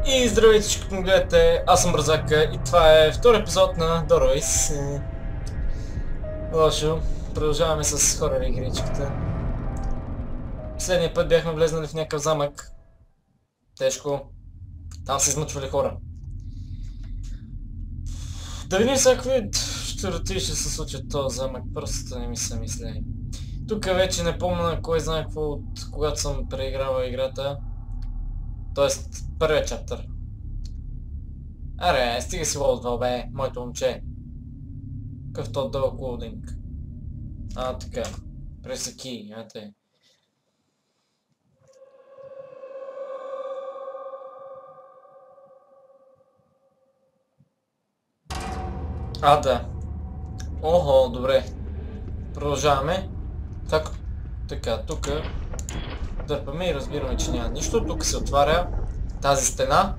И здравейте, всички ме гледате, аз съм Бързака и това е втори епизод на Доройс. Лошо, продължаваме с хорър игричката. Последния път бяхме влезнали в някакъв замък. Тежко. Там се измъчвали хора. Да видим всякакви щуротии ще се случат в този замък, просто не ми са мислени. Тук вече не помня кой знае какво от когато съм преигравал играта. Тоест, първият чаптър. Аре, стига си лоудвал, бе, моето момче. Какъв то дълъг лоудинг. Така. Пресеки, ете. Да. Охо, добре. Продължаваме. Така, тук дърпаме и разбираме, че няма нищо. Тук се отваря тази стена.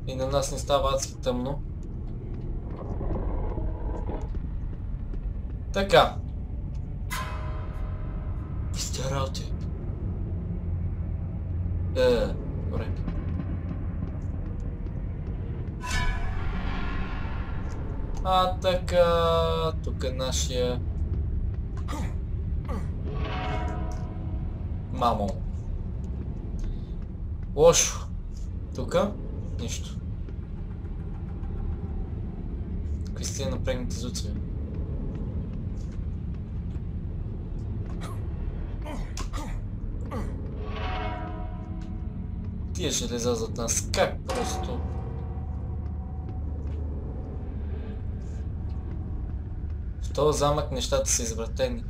И на нас не става адски тъмно. Така. Истия работи. Добре. Така. Тук е нашия... Мамо. Лошо. Тука? Нищо. Какви сте напрегнати звуци? Тия железа зад нас. Как просто? В този замък нещата са извратени.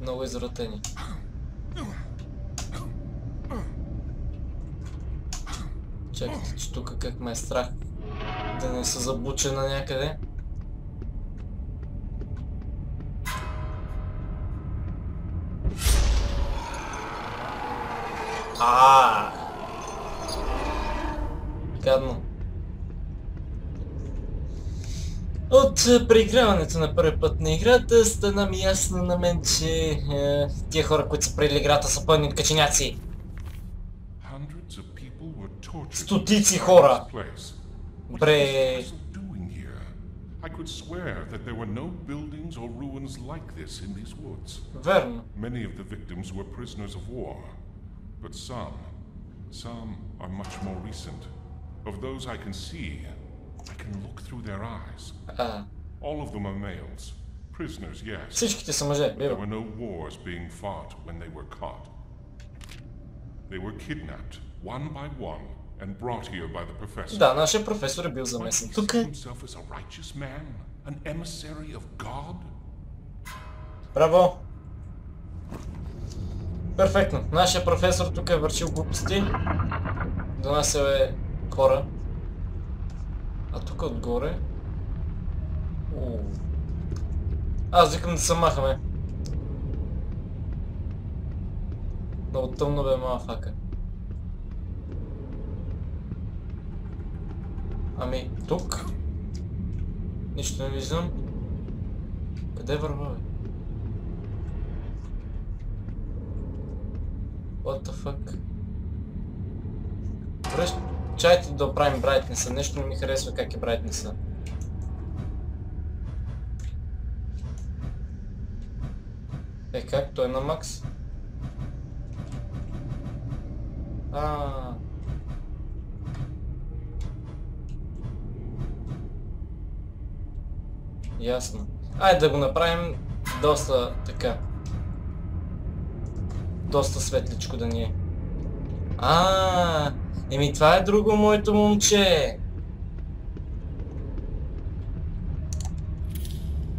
Много извратени. Чакайте, че тук как ме е страх да не се забуча на някъде. Гадно. От преиграването на първи път на играта стана ми ясно на мен, че тия хора, които са правили играта, са пълни от каченяци. Стотици хора. Бре... I could swear that there were no buildings or ruins like this in these woods. Верно. Many of the victims were prisoners of war, but some are much more recent. Of those I can see, I can look through their eyes. All of them are males. Prisoners, yes. Всичките са мъже. There were no wars being fought when they were caught. They were kidnapped, one by one, and brought here by the professor. Да, нашия професор е бил замесен тук. Браво! Перфектно. Нашия професор тук е вършил глупости. Донасял е хора. А тук отгоре... Аз викам да се махаме. Много тъмно бе, мафака. Ами, тук? Нищо не виждам. Къде върва, бе? What the fuck? Добре, чайте да оправим брайтнеса. Нещо не ми харесва как е брайтнеса. Как? Той е на макс? Ясно. Айде да го направим доста така. Доста светличко да ни е. Еми това е друго моето момче.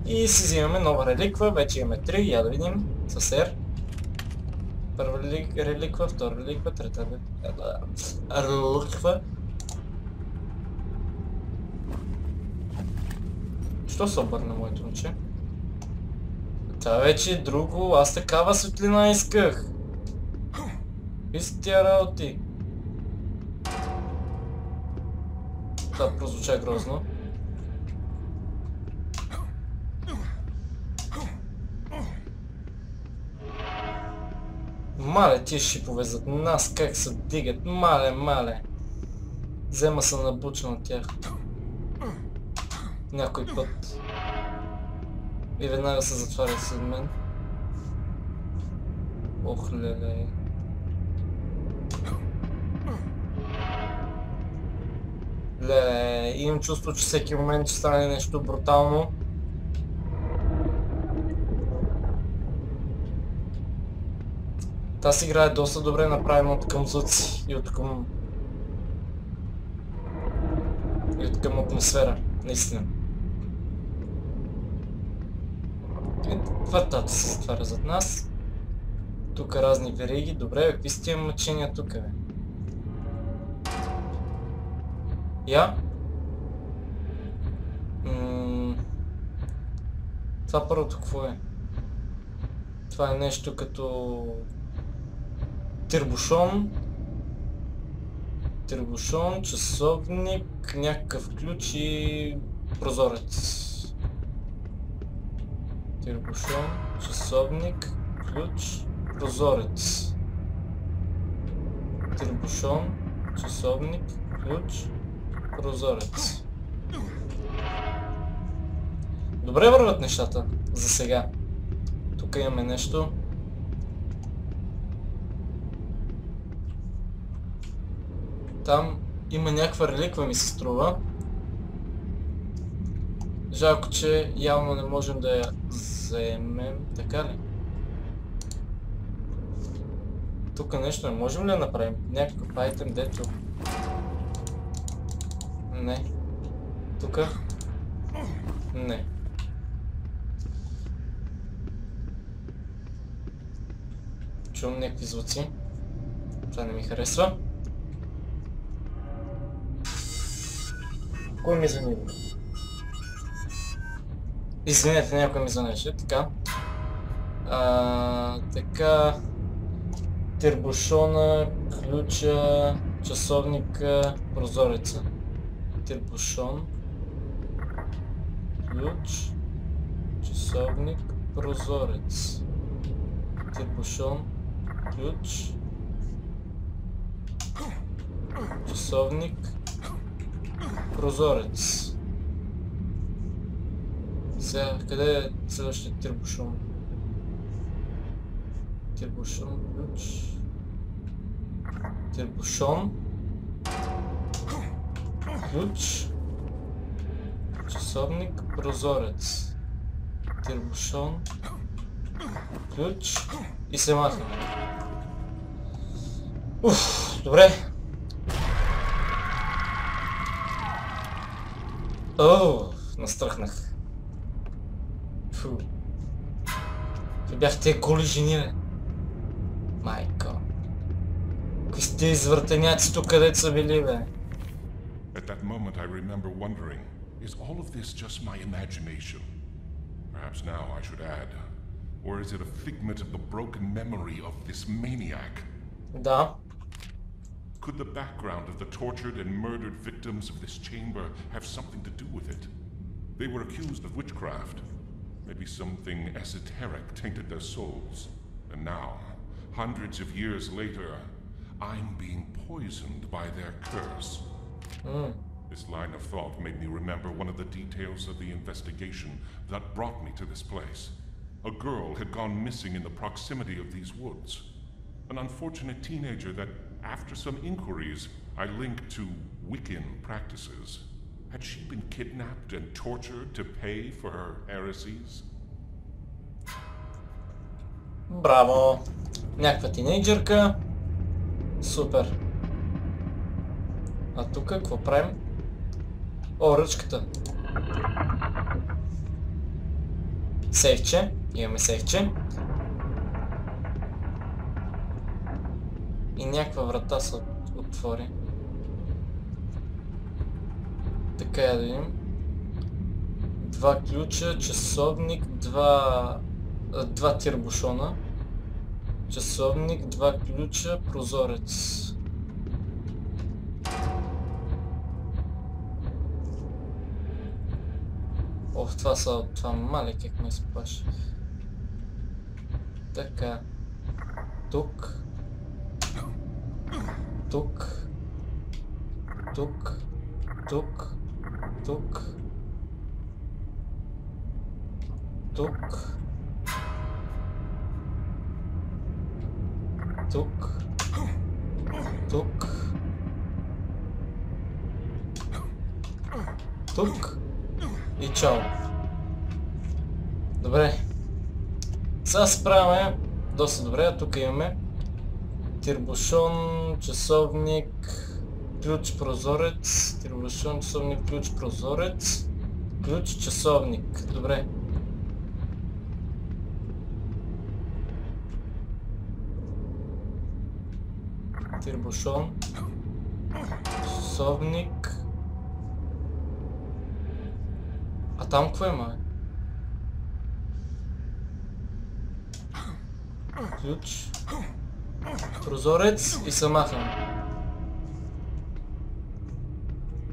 И си взимаме нова реликва, вече имаме 3, я да видим. С R. Първа реликва, втора реликва, трета реликва. Що се обърна моето момче? Това вече е друго, аз такава светлина исках. Какви са тия работи? Това прозвуча грозно. Мале, тия шипове зад нас как се дигат. Мале. Взема се набуча на тях. Някой път. И веднага се затваря след мен. Ох, леле. Леле, имам чувство, че всеки момент ще стане нещо брутално. Тази игра е доста добре направена от към звуци и от към атмосфера, наистина. Вратата се затваря зад нас. Тук разни вериги. Добре, какви са тия мъчения тук, бе? Я? Това първото какво е? Това е нещо като Тирбушон, часовник, някакъв ключ и прозорец. Тирбушон, часовник, ключ, прозорец. Тирбушон, часовник, ключ, прозорец. Добре върват нещата за сега. Тук имаме нещо. Там има някаква реликва, ми се струва. Жалко, че явно не можем да я вземем. Така ли? Тук нещо не можем ли да направим? Някакъв айтем, дето... Не. Тука? Не. Чувам някакви звуци. Това не ми харесва. Кой ми звъни? Извинете, някой ми звънеше. Така. Така. Тирбушона, ключа, часовника, прозореца. Тирбушон, ключ, часовник, прозорец. Тирбушон, ключ, часовник, прозорец. Сега, къде е следващия тирбушон? Тирбушон, ключ. Тирбушон, ключ, часовник, прозорец. Тирбушон, ключ и се махаме. Уф, добре. Оу, настръхнах. Фу. Това бяхте голи жени, бе. Майко. Кои сте извъртеняци тук, където са били, бе? At that moment I remember wondering, is all of this just my imagination? Perhaps now I should add, or is it a figment of the broken memory of this maniac? Да. Could the background of the tortured and murdered victims of this chamber have something to do with it? They were accused of witchcraft. Maybe something esoteric tainted their souls. And now, hundreds of years later, I'm being poisoned by their curse. This line of thought made me remember one of the details of the investigation that brought me to this place. A girl had gone missing in the proximity of these woods. An unfortunate teenager that, after some inquiries, I linked to Wiccan practices. Had she been kidnapped and tortured to pay for her heresies? Браво! Някаква тинейджърка. Супер. А тук какво правим? О, ръчката. Сейфче. Имаме сейфче. И някаква врата се отвори. Така я да видим. Два ключа, часовник, два тирбушона. Часовник, два ключа, прозорец. Оф, това мале как ме спаш. Така. Тук. Тук. Тук. Тук. Тук. Тук. Тук. Тук. Тук. И чао. Добре. Сега се справяме доста добре. Тук имаме тирбушон, часовник, ключ, прозорец. Тирбушон, часовник, ключ, прозорец. Ключ, часовник. Добре. Тирбушон, часовник. А там какво има? Ключ, прозорец и се махам.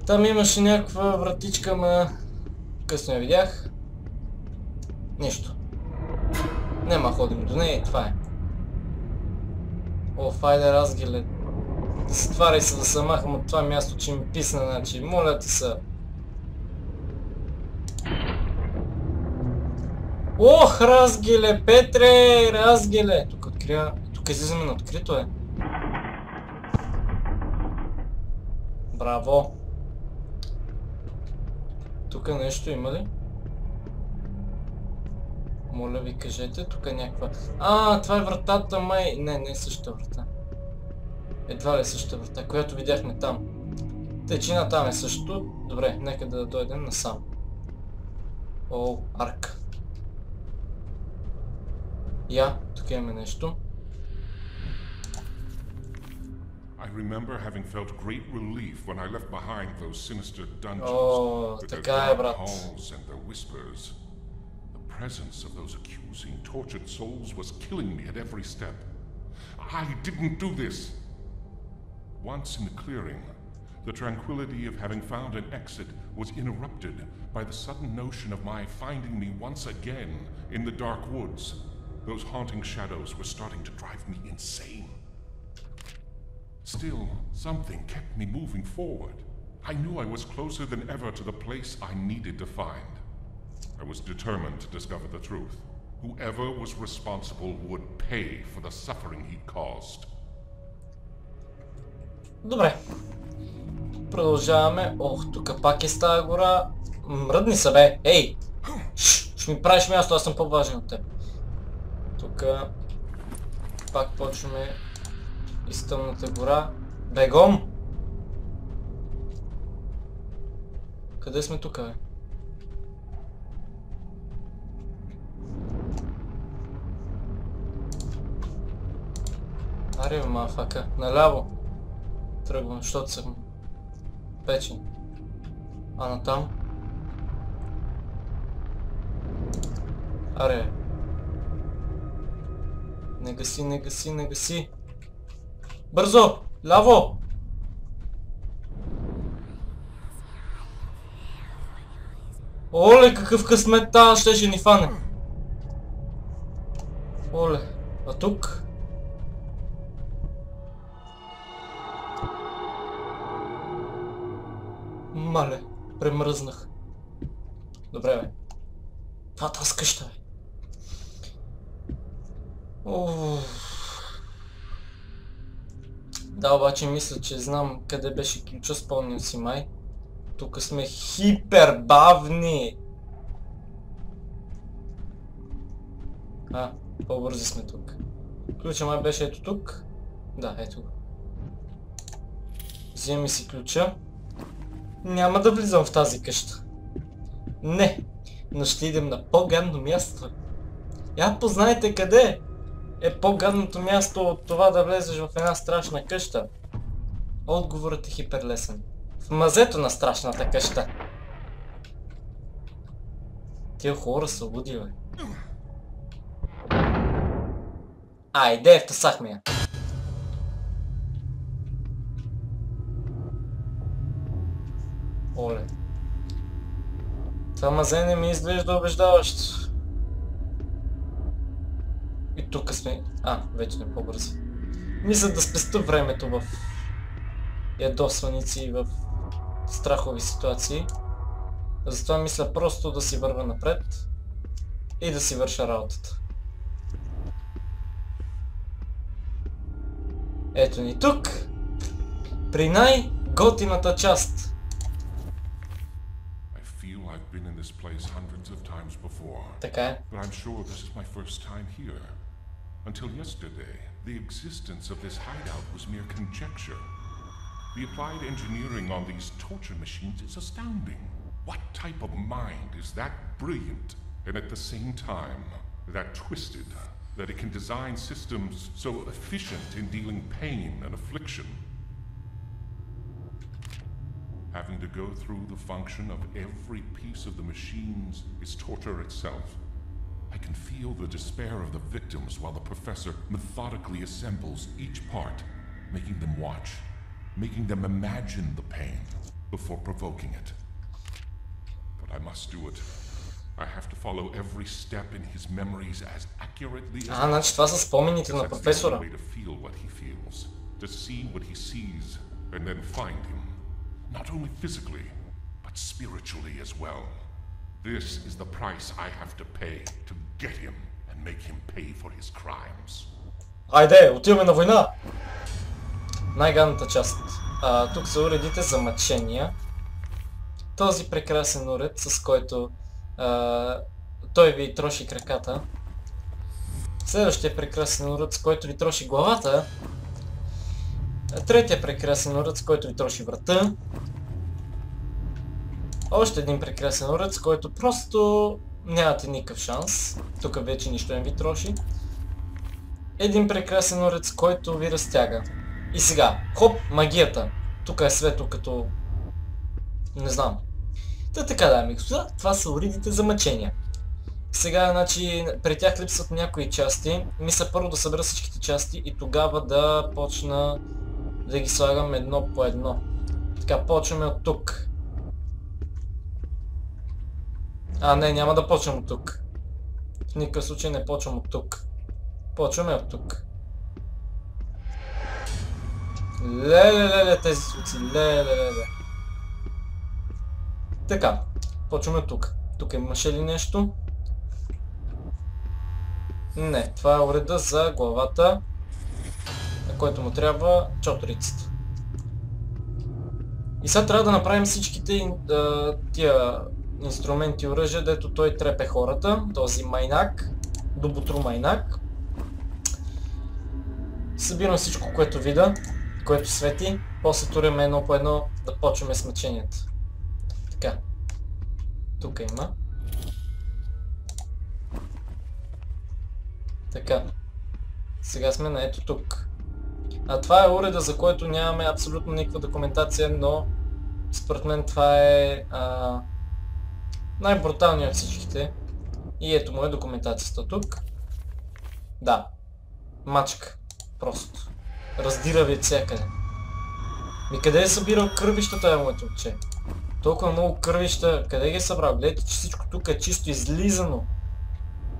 Там имаше някаква вратичка, ма късно я видях. Нищо. Нема ходим до нея и това е. О, файде разгиле. Стваряй се да се махам от това място, че ми писна, значи. Моля ти се. Ох, разгиле, Петре, разгиле. Тук открия... Тук излизаме на открито е. Браво. Тук нещо има ли? Моля ви, кажете, тук е някаква... А, това е вратата, май... Не, не е същата врата. Едва ли е същата врата, която видяхме там. Течина там е също. Добре, нека да дойдем насам. О, арка. Я, тук имаме нещо. I remember having felt great relief when I left behind those sinister dungeons with their dark halls and their whispers. The presence of those accusing, tortured souls was killing me at every step. I didn't do this. Once in the clearing, the tranquility of having found an exit was interrupted by the sudden notion of my finding me once again in the dark woods. Those haunting shadows were starting to drive me insane. Still, something kept me moving forward. I knew I was closer than ever to the place I needed to find. I was determined to discover the truth. Whoever was responsible would pay for the suffering he'd caused. Добре. Продължаваме. Ох, тук пак е стая гора. Мръдни са, бе. Ей! Ще ми правиш място, аз съм по-важен от теб. Тук пак почваме из тъмната гора. Бегом! Къде сме тук, бе? Аре, бе, мафака. Наляво. Тръгвам, защото съм печен. А натам? Аре. Не гаси, не гаси, не гаси. Бързо! Ляво! Оле, какъв късмет тази щеше ни фане. Оле, а тук? Мале, премръзнах. Добре, бе. Това тази къща, бе. Да, обаче мисля, че знам къде беше ключа, спомням си май. Тук сме хипербавни. А, по-бързи сме тук. Ключа май беше ето тук. Да, ето го. Вземи си ключа. Няма да влизам в тази къща. Не, но ще идем на по-гадно място. Я познайте къде е по-гадното място от това да влезеш в една страшна къща. Отговорът е хиперлесен. В мазето на страшната къща. Тия хора са луди, бе. Айде, втасахме я. Оле. Това мазе не ми изглежда убеждаващо. И тук сме... вече не по-бързо. Мисля да спестя времето в ядосваници и в страхови ситуации. Затова мисля просто да си вървя напред и да си върша работата. Ето ни тук, при най-готината част. Така е. Until yesterday, the existence of this hideout was mere conjecture. The applied engineering on these torture machines is astounding. What type of mind is that brilliant and at the same time that twisted that it can design systems so efficient in dealing pain and affliction? Having to go through the function of every piece of the machines is torture itself. I can feel the despair of the victims while the professor methodically assembles each part, making them watch, making them imagine the pain before provoking it. But I must do it. I have to follow every step in his memories as accurately as possible. Значи това са спомените на професора. To feel what he feels, to see what he sees, and then find him. Not only physically, but spiritually as well. This is the price I have to pay to get him and make him pay for his crimes. Айде, отиваме на война! Най-гадната част. Тук са уредите за мъчения. Този прекрасен уред, с който той ви троши краката. Следващия прекрасен уред, с който ви троши главата. Третия прекрасен уред, с който ви троши врата. Още един прекрасен уред, с който просто нямате никакъв шанс. Тук вече нищо не ви троши. Един прекрасен уред, с който ви разтяга. И сега, хоп, магията. Тук е светло като... не знам. Така, дами и господа, това са уредите за мъчения. Сега, значи, при тях липсват някои части. Мисля първо да събера всичките части и тогава да почна да ги слагам едно по едно. Така, почваме от тук. Не, няма да почвам от тук. В никакъв случай не почвам от тук. Почваме от тук. Леле, тези звуци, леле. Така, почваме от тук. Тук имаше ли нещо? Не, това е уреда за главата, на който му трябва чоторицата. И сега трябва да направим всичките тия инструменти и оръжия, дето той трепе хората, този майнак, доботру майнак. Събирам всичко, което видя, което свети, после туряме едно по едно да почваме с мъченията. Така, тук има. Така, сега сме на ето тук. Това е уреда, за който нямаме абсолютно никаква документация, но според мен това е най-бруталният от всичките. И ето му е документацията тук. Да, мачка, просто. Раздира ви всякъде. Къде е събирал кървищата, е моето отче? Толкова много кървища, къде ги е събрал? Гледайте, че всичко тук е чисто излизано.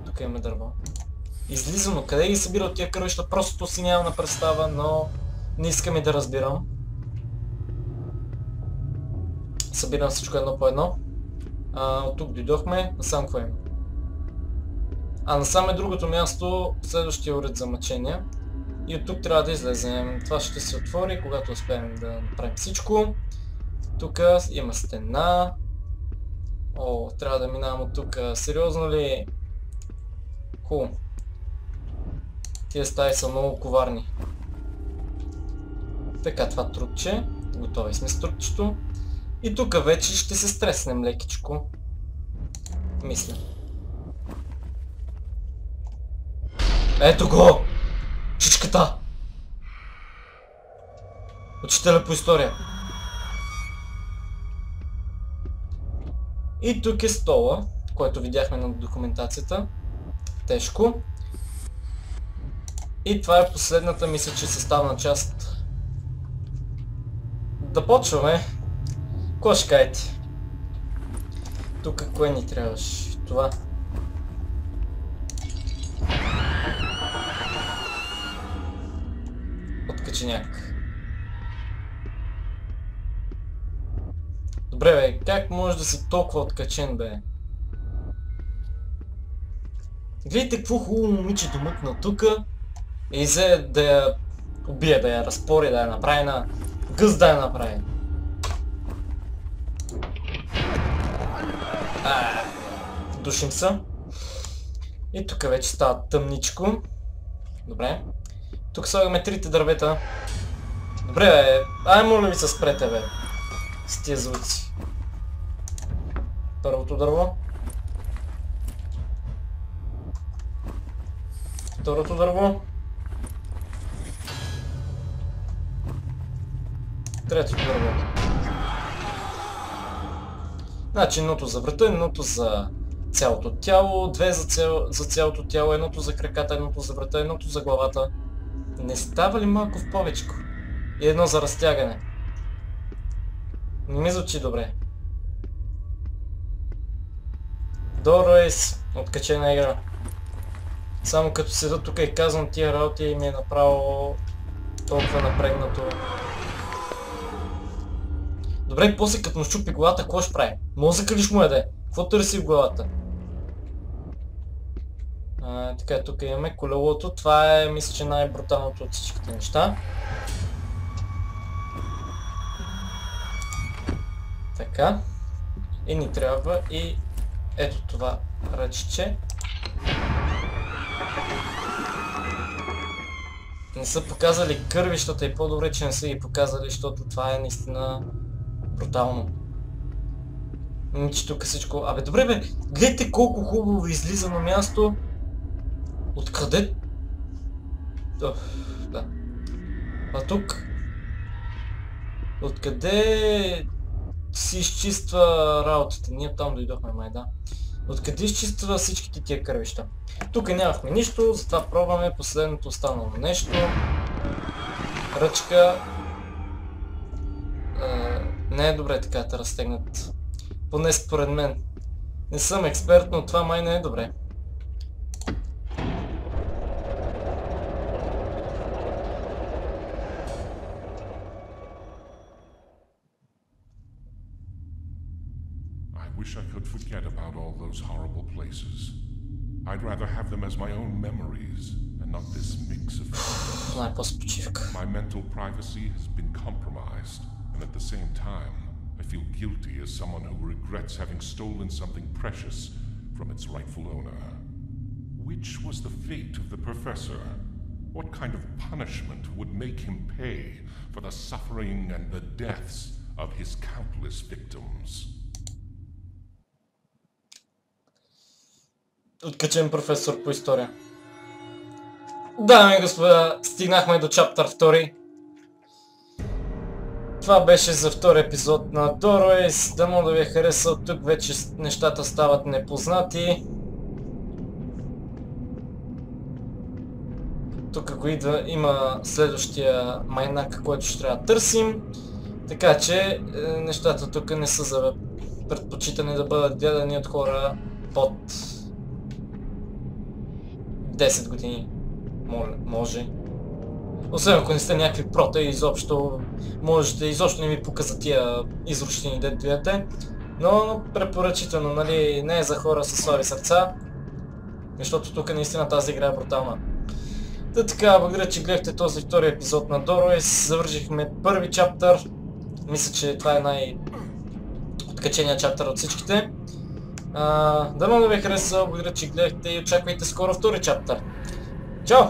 Тук имаме дърво. Излизано, къде ги е събирал тия кървища? Просто си нямам на представа, но не искам и да разбирам. Събирам всичко едно по едно. От тук дойдохме, насам какво има? Насам е другото място, следващия уред за мъчения. И от тук трябва да излезем. Това ще се отвори, когато успеем да направим всичко. Тук има стена. Трябва да минавам от тук. Сериозно ли? Хубаво. Тия стаи са много коварни. Така, това трупче. Готови сме с трупчето. И тук вече ще се стреснем лекичко. Мисля. Ето го! Чичката! Учителя по история. И тук е стола, който видяхме на документацията. Тежко. И това е последната, мисля, че съставна част. Да почваме. Какво ще кажете? Тук кое ни трябваше? Това. откаченяк. Добре бе, как може да си толкова откачен бе? Гледайте какво хубаво момиче домъкна тука и взе да я убие, да я разпори, да я направи на гъс, да я направи. Душим се. И тук вече става тъмничко. Добре. Тук слагаме трите дървета. Добре бе, ай моля ви се спрете бе. С тия звуци. Първото дърво. Второто дърво. Третото дърво. Значи едното за врата, едното за цялото тяло, две за цялото тяло, едното за краката, едното за врата, едното за главата. Не става ли малко в повечко? И едно за разтягане. Не ми звучи добре. Доройс, откачена игра. Само като седа тук и казвам тия работи и ми е направо толкова напрегнато. Добре, после като му щупи главата, какво ще прави? Мозъка ли ще му яде? Какво търси в главата? Така, тук имаме колелото. Това е, мисля, че най-бруталното от всичките неща. Така. И ни трябва и ето това ръчче. Не са показали кървищата и по-добре, че не са ги показали, защото това е наистина брутално. Че тук всичко... Абе, добре бе, гледайте колко хубаво излиза на място. Откъде? Да. А тук? Откъде си изчиства работите? Ние там дойдохме, май да. Откъде изчиства всичките тия кървища? Тук нямахме нищо, затова пробваме последното останало нещо. Ръчка. Не е добре така да разтегнат. Поне според мен. Не съм експерт, но това май не е добре. I wish I could forget about all those horrible places. I'd rather have them as my own memories and not this mix of My mental privacy has been compromised, and at the same time, I feel guilty as someone who regrets having stolen something precious from its rightful owner. Which was the fate of the professor? What kind of punishment would make him pay for the suffering and the deaths of his countless victims? Откачен професор по история. Дами и господа, стигнахме до чаптър 2. Това беше за втори епизод на Доройс. Дано да ви е харесал. Тук вече нещата стават непознати. Тук ако идва, има следващия майнак, който ще трябва да търсим. Така че нещата тук не са за предпочитане да бъдат гледани от хора под 10 години. Може. Освен ако не сте някакви прота и изобщо можете, изобщо не ви пука за тия изручтини дето гледате. Но препоръчително, нали, не е за хора с слаби сърца. Защото тук наистина тази игра е брутална. Така, благодаря, че гледахте този втори епизод на Доройс. Завършихме първи чаптър. Мисля, че това е най-откаченият чаптър от всичките. Дано да ви е харесал, благодаря, че гледахте и очаквайте скоро втори чаптър. Чао!